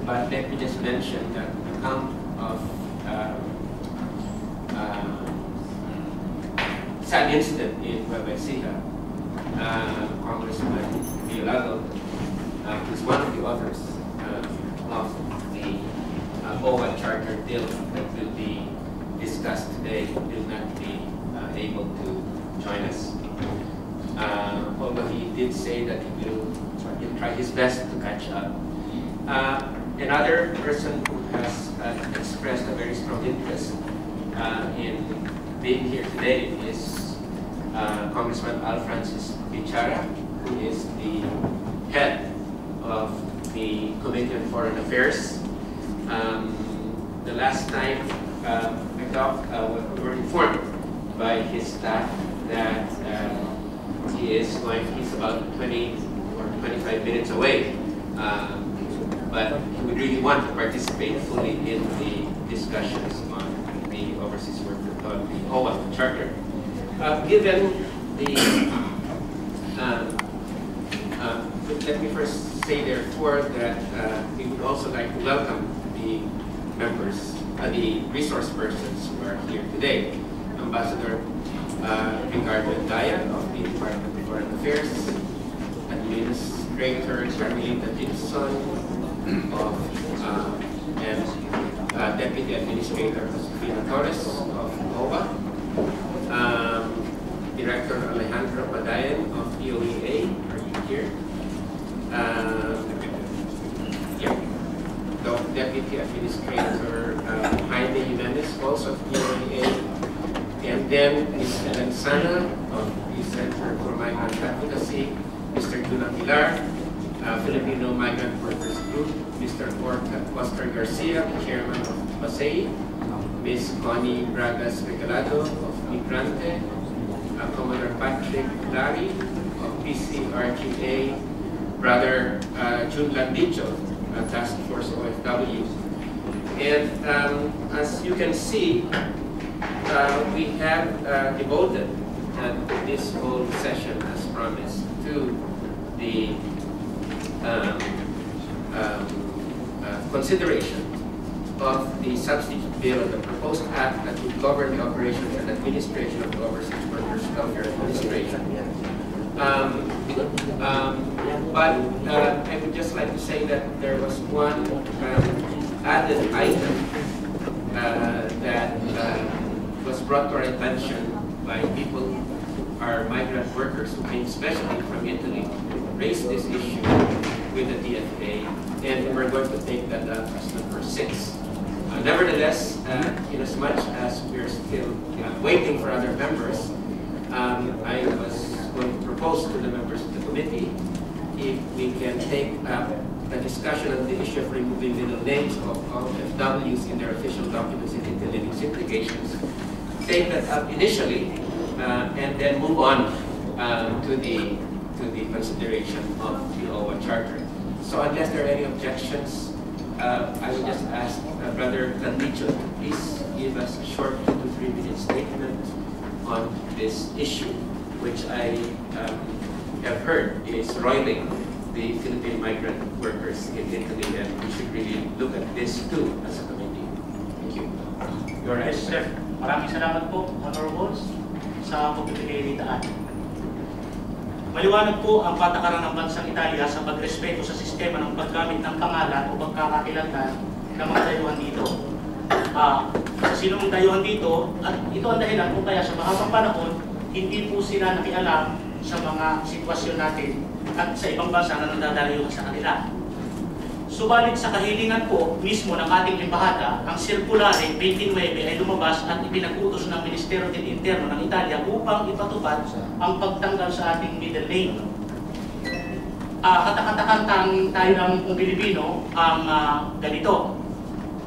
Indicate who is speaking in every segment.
Speaker 1: but let me just mention that the count of sad incident in Nueva Ecija, Congressman Violado, is one of the authors of the OWA Charter bill that will be discussed today, will not be able to join us. Although he did say that he'll try his best to catch up. Another person who has expressed a very strong interest in being here today is Congressman Al Francis Bichara, who is the head of the Committee on Foreign Affairs. The last time I talked, we were informed by his staff that he's about 20 or 25 minutes away, but he would really want to participate fully in the discussions on the overseas work on the OWA Charter. Given the, let me first say therefore that we would also like to welcome the members, the resource persons who are here today. Ambassador Ricardo Daya of the Department of Foreign Affairs, Administrator Carmelita Gibson of and Deputy Administrator Josefina Torres of OWA, Director Alejandro Padayan of EOEA, are you here? Deputy Administrator Jaime Jimenez, also of EOEA, and then Ms. Helen Sana of the Center for Migrant Advocacy, Mr. Jun Aguilar, Filipino Migrant Workers Group, Mr. Oscar Garcia, Chairman of PASEI, Ms. Connie Bragas Regalado of Migrante, Commodore Patrick Lari of PCRGA, Brother Jun Landicho, Task Force OFW. And as you can see, we have devoted this whole session, as promised, to the consideration of the substitute bill, the proposed act that would govern the operations and administration of the Overseas Workers Welfare Administration. But I would just like to say that there was one added item that was brought to our attention by people, our migrant workers who came especially from Italy, to raise this issue with the DFA, and we're going to take that up as number 6. Nevertheless, in as much as we're still waiting for other members, I was going to propose to the members of the committee if we can take up a discussion on the issue of removing middle names of FWs in their official documents in Italy and its implications. Take that up initially, and then move on to the consideration of the OWA Charter. So unless there are any objections, I would just ask Brother Landicho to please give us a short 2 to 3 minute statement on this issue, which I have heard is roiling the Philippine migrant workers in Italy, and we should really look at this too as a committee. Thank you. Your
Speaker 2: Yes, sir. Maraming salamat po, Honorables, sa pagbibigay nitaan. Maliwanag po ang patakaran ng bansang Italia sa pagrespeto sa sistema ng paggamit ng pangalan o pagkakakilanlan ng mga dayuhan dito. Sa sinong dayuhan dito, at ito ang dahilan kung kaya sa mahabang panahon, hindi po sila nakialam sa mga sitwasyon natin at sa ibang bansa na nandadayuhan sa kanila. Subalit sa kahilingan po mismo ng ating embahada, ang Circulare 29 ay lumabas at ipinag-utos ng Ministerio del Interno ng Italia upang ipatupad ang pagtanggal sa ating middle name. Katakatakan tayo ng Pilipino ang ganito.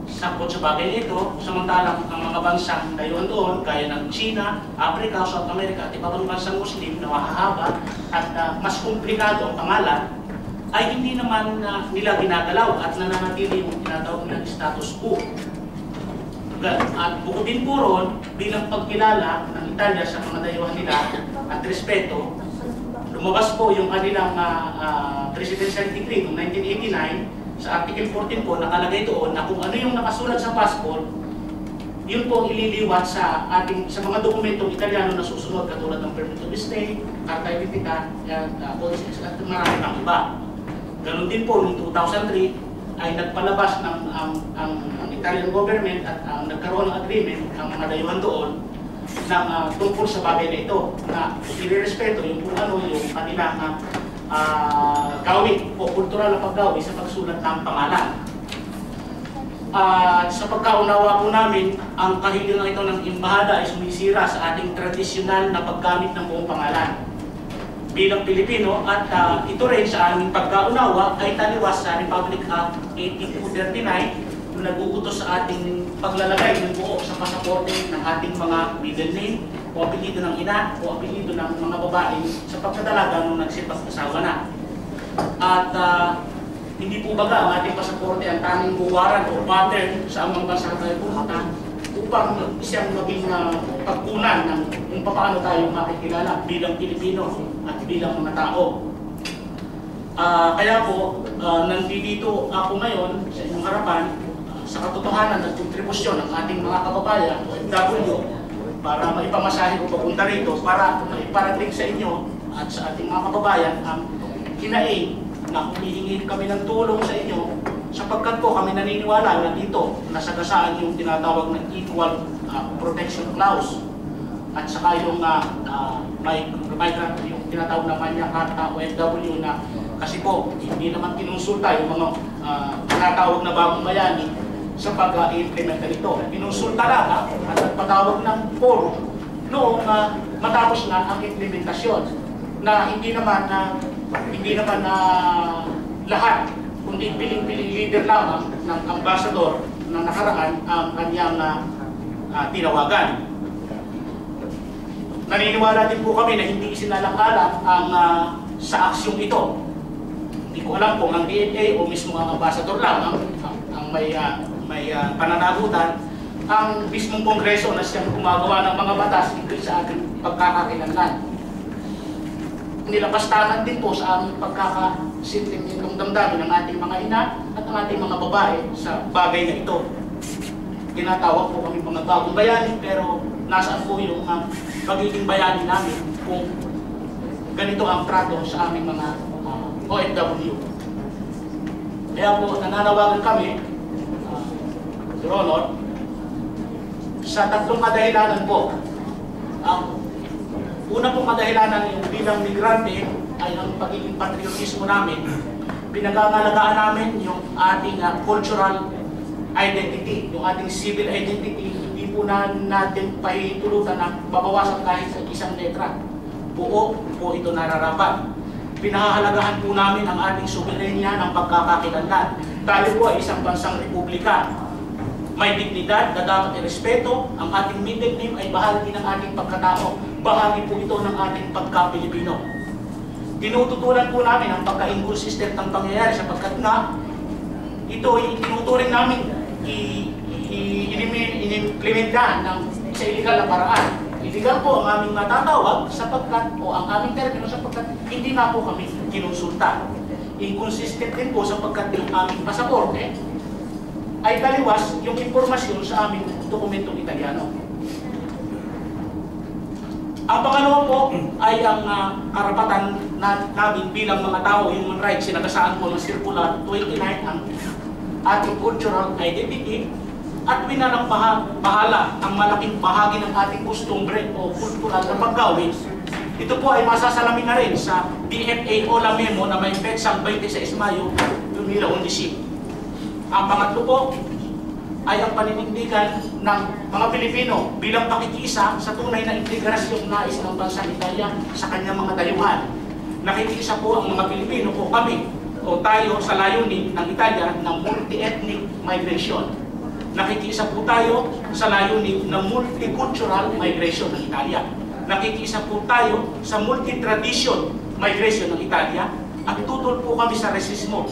Speaker 2: Sakot sa bagay ito, samantalang ang mga bansang dayuhan doon, gaya ng China, Africa, South America at iba pang bansang Muslim na mahahaba at mas komplikado ang pangalan, ay hindi naman nila ginagalaw at nananatili yung tinatawag nilang status quo. At bukod din po ron, bilang pagkilala ng Italia sa mga dayuhan nila at respeto, lumabas po yung kanilang Presidential Decree noong 1989 Sa Article 14 po, nakalagay doon na kung ano yung nakasulat sa passport, yun po ang ililiwat sa mga dokumentong Italiano na susunod, katulad ng permit of stay, carta identità, conscience, at marami pang iba. Ganon din po, noong 2003, ay nagpalabas ang Italian government at nagkaroon ng agreement ang mga dayuhan doon ng tungkol sa bagay na ito, na irerespeto yung kung ano yung kanilang gawin o kultural na paggawi sa pagsulat ng pangalan. Sa pagkaunawa po namin, ang kahilingan ito ng embahada ay sumisira sa ating tradisyonal na paggamit ng buong pangalan bilang Pilipino, at ito rin sa aming pagkaunawa ay taliwas sa Republic Act 18239 na naguutos sa ating paglalagay ng buo sa pasaporte ng ating mga middle name o apelido ng ina o apelido ng mga babae sa pagkadalaga nung nagsipag-asawa na. At hindi po baga ang ating pasaporte ang tanging buwaran o pattern sa amang bansa tayo pumunta upang siyang maging pagkunan ng kung paano tayo makikilala bilang Pilipino at bilang mga tao. Kaya po, nandito ako ngayon sa inyong harapan sa katotohanan at kontribusyon ng ating mga kababayan o FW para maipamasahe ko papunta rito para maiparating sa inyo at sa ating mga kababayan ang hinaing na humihingi kami ng tulong sa inyo sapagkat po kami naniniwala na dito nasagasaan yung tinatawag ng Equal Protection Clause at saka yung migrant, yung tinatawag na Magna Carta o FW na kasi po hindi naman kinonsulta yung mga tinatawag na bagong bayani sa pag-implementa nito. Kinonsulta lang at nagpatawag ng forum noong matapos na ang implementasyon na hindi naman lahat, kundi piling-piling leader lamang ng ambassador na nakaraan ang kanyang tinawagan. Naniniwala din po kami na hindi isinalang-alang ang sa aksyong ito. Hindi ko alam kung ang DFA o mismo ang ambassador lang ang may pananagutan, ang mismong kongreso na siyang gumagawa ng mga batas hindi sa ating pagkakakilanlan. Nilapastanan din po sa aming pagkakasintimentong damdamin ng ating mga ina at ang ating mga babae sa bagay na ito. Tinatawag po kami mga bagong bayani, pero nasaan po yung pagiging bayani namin kung ganito ang trato sa aming mga OFW. Kaya po nananawagan kami, Sir Honor, sa tatlong kadahilanan po. Ang una pong kadahilanan yung bilang migrante ay ang pagiging patriotismo namin. Pinagangalagaan namin yung ating cultural identity, yung ating civil identity. Hindi po natin pahihintulutan na babawasan kahit sa isang letra. Buo po ito nararapat. Pinahahalagahan po namin ang ating soberenya ng pagkakakilanlan. Tayo po ay isang bansang republika. May dignidad na dapat irespeto. Ang ating middle name ay bahagi ng ating pagkatao. Bahagi po ito ng ating pagka-Pilipino. Tinututulan po namin ang pagka-inconsistent ng pangyayari sapagkat nga ito ay tinuturing namin inimplementahan ng sa illegal na paraan. Illegal po ang aming matatawag sapagkat o ang aming termino sapagkat hindi na po kami kinonsulta. Inconsistent din po sapagkat yung aming pasaporte ay taliwas yung impormasyon sa aming dokumentong Italiano. Ang pangalawa po ay ang karapatan namin bilang mga tao, human rights, sinagasaan po ng Circular 29 ang ating cultural identity at winalang bahala ang malaking bahagi ng ating costumbre o kultural na paggawin. Ito po ay masasalamin na rin sa DFA OLA Memo na may petsang 26 Mayo 2011. Ang pangatlo po ay ang paninindigan ng mga Pilipino bilang pakikiisa sa tunay na integrasyong nais ng bansang Italia sa kanyang mga dayuhan. Nakikiisa po ang mga Pilipino o kami o tayo sa layunin ng Italia ng multi-ethnic migration. Nakikiisa po tayo sa layunin ng multicultural migration ng Italia. Nakikiisa po tayo sa multi-tradition migration ng Italia at tutol po kami sa resismo.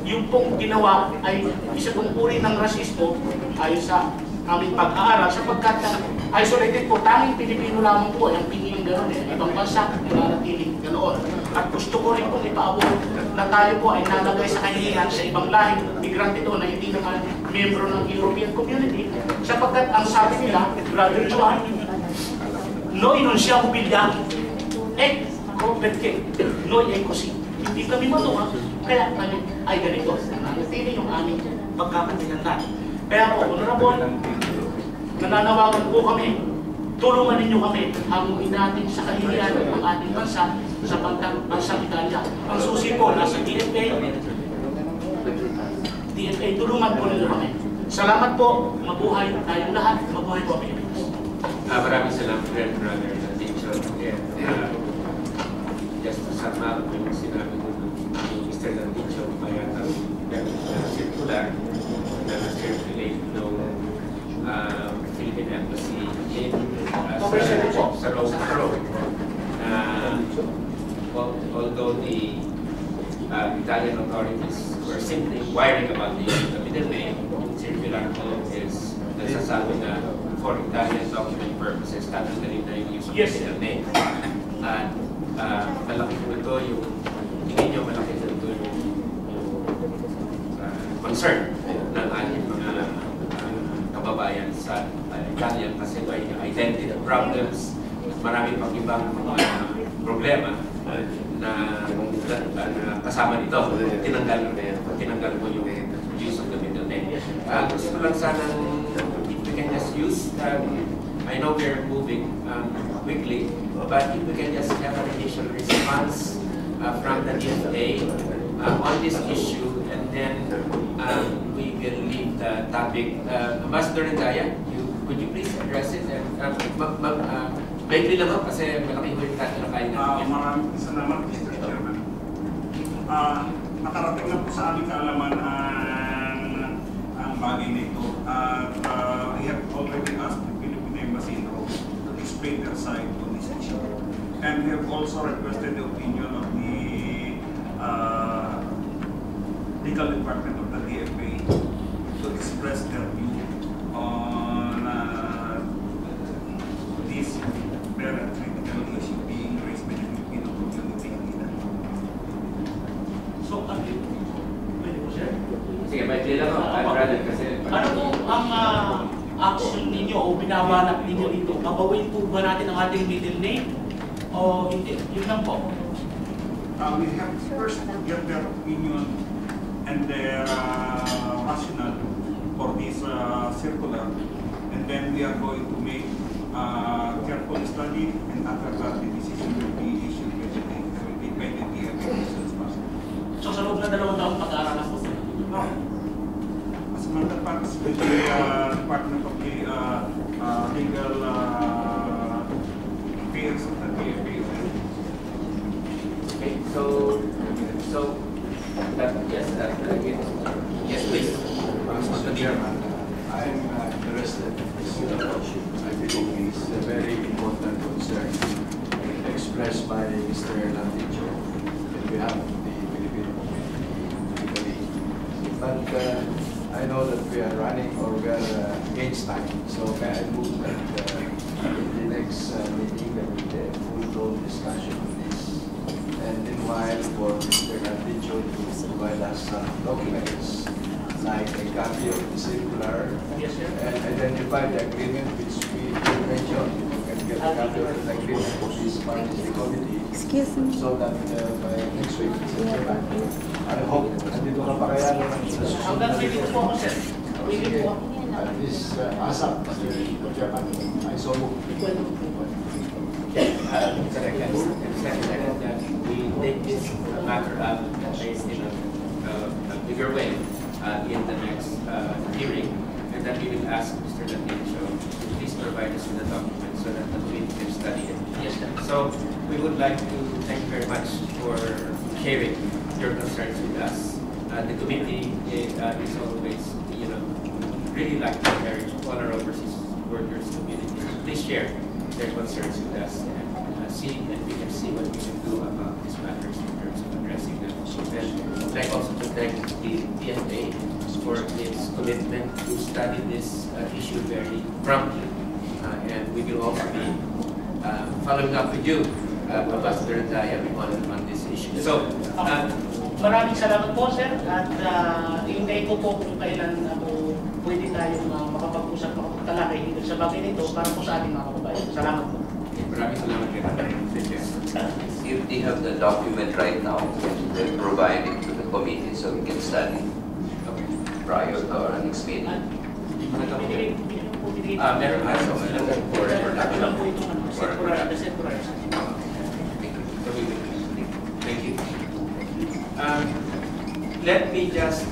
Speaker 2: Yung pong ginawa ay isa pong uri ng rasismo ayon sa aming pag-aaral sapagkat isolated po, tanging Pilipino lamang po ay ang pingiling gano'n eh. Ibang bansa, nananatiling ganoon. At gusto ko rin pong ipaabot na tayo po ay nalagay sa kahihiyan sa ibang lahing migrante doon na hindi naman miyembro ng European Community, sapagkat ang sabi nila, Brother Juan, noi non siamo pigliati, perché noi è così. Hindi kami matuwa, kaya kami ay ganito. Nananatili yung aming pagkakatinantan. Kaya po, honorable, nananawagan po kami, tulungan ninyo kami, hamuin natin sa kahihiyan ng ating bansa sa bansang Italia. Ang susi po, nasa DFA, tulungan po ninyo kami. Salamat po, mabuhay tayong lahat, mabuhay po kami.
Speaker 1: Maraming salamat, Brother Teacher. Just to sum up yung sinabi ko ng Mr. Landicho, mayatang circular na na-circulate ng Philippine Embassy in sa Rome. Although the Italian authorities were simply inquiring about the middle name, circular code is nasasabi na for Italian document purposes, tatanggalin na yung use of middle name. At malaki po ito yung, tingin nyo malaki po ito yung concern ng ating mga kababayan sa Italian kasi may identity problems, marami pang ibang problema na kasama nito. Tinanggal mo yung use of the middle name. Gusto ko lang sanang if we can just use, I know we're moving quickly, but if we can just have an initial response from the DFA on this issue, and then we will leave the topic. Ambassador Ndaya, could you please address it? Baikly lang ako kasi malaki ko yung tatalakayin natin.
Speaker 3: Maraming salamat, Mr. Chairman. Nakarating na po sa aming kaalaman ang bagay nito. We have already asked the Philippine Embassy in Rome to explain their side on this issue. And we have also requested the opinion of the legal department of the DFA to express their view on this very critical issue being raised by the Filipino community in Italy.
Speaker 2: So, pwede po, sir?
Speaker 1: Sige, baikly lang ako, brother, kasi
Speaker 2: Ano po ang action ninyo o binabalak ninyo dito? Babawin po ba natin ang ating middle name? O hindi? Yun lang po.
Speaker 3: We have first to get their opinion and their rationale for this circular, and then we are going to make careful study, and after that the decision will be issued by the DFA as possible.
Speaker 2: So sa loob na 2 taon pag-aaralan po sila?
Speaker 3: No. As a matter of fact, with the Department of the Legal Affairs of the DFA.
Speaker 1: okay, so yes, please.
Speaker 4: Mr. Chairman, I'm interested in this issue. I believe it's a very important concern expressed by Mr. Landicho on behalf of the Filipino community. But I know that we are running or we are against time, so may I move that in the next meeting that we have a full-blown discussion on this. And meanwhile, for Mr. Landicho to provide us some documents like a copy of the circular
Speaker 2: Yes, sir.
Speaker 4: and identify the agreement which we mentioned. You can get a copy of the agreement of this parties committee.
Speaker 5: Excuse me.
Speaker 4: So that by next week, I hope nandito ka pa kaya naman sa susunod
Speaker 2: Hanggang
Speaker 4: na
Speaker 2: pwede
Speaker 4: report.
Speaker 2: po ako, sir. Pwede
Speaker 4: Sige.
Speaker 2: po.
Speaker 4: At this ASAP, Mr. Chairman, I so move.
Speaker 1: Second, that we take this matter up in a bigger way in the next hearing, and then we will ask Mr. Landicho to please provide us with the document so that the committee can study it.
Speaker 2: Yes, sir.
Speaker 1: So we would like to thank you very much for sharing your concerns with us. The committee is always, really like to encourage all our overseas workers community. Please share their concerns with us and we can see what we can do about these matters in terms of addressing them. And I'd like also to thank the DFA for its commitment to study this issue very promptly. And we will also be following up with you, Ambassador Daya, on this issue. So,
Speaker 2: Maraming salamat po, sir, at hintayin ko po kung kailan pwede tayong makapag-usap, makapagtalakay hinggil sa bagay nito para po sa ating mga kababayan. Salamat po.
Speaker 1: maraming salamat kay Thank you.
Speaker 5: If they have the document right now, they provide it to the committee so we can study prior to our next meeting.
Speaker 1: Meron ka so for
Speaker 2: Lang po itong set for
Speaker 1: Thank you. Let me just